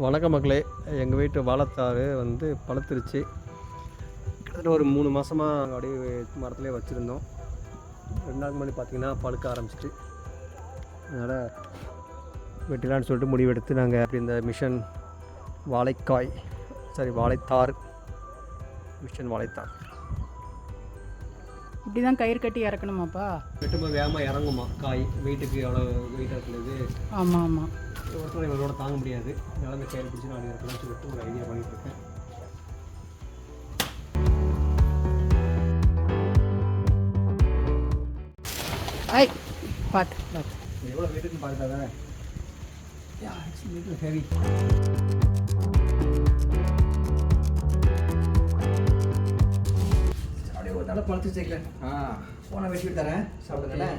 வணக்கம் மக்களே. எங்கள் வீட்டு வாழைத்தாறு பழுத்துருச்சு. கிட்டத்தட்ட ஒரு 3 மாதமாக அப்படியே மரத்துலேயே வச்சுருந்தோம். 2 நாளுக்கு முன்னாடி பார்த்திங்கன்னா பழுக்க ஆரம்பிச்சிட்டு, அதனால் வெட்டிலான்னு சொல்லிட்டு முடிவெடுத்து நாங்கள் அப்படி இந்த மிஷன் வாழைத்தார் மிஷன் வாழைத்தார் இப்படி தான் கயிறு கட்டி இறக்கணுமாப்பா? வெட்டும்போது வேகமாக இறங்குமா காய். வெயிட்டுக்கு எவ்வளோ வெயிட்டாக இருக்குது. ஆமாம் ஆமாம், ஒருத்தர் இவங்களோட தாங்க முடியாது. அதனால இந்த கயிறு பிடிச்சி நான் இறக்கணும்னு சொல்லிட்டு ஒரு ஐடியா பண்ணிகிட்ருக்கேன். ஐ பார்த்து எவ்வளோ வெயிட்டுன்னு பார்த்தாங்க. ஹெவி. அப்படியே ஒரு தடவை பழுத்து சேர்க்கல. போன வெட்டி தரேன், சாப்பிடுங்களேன்.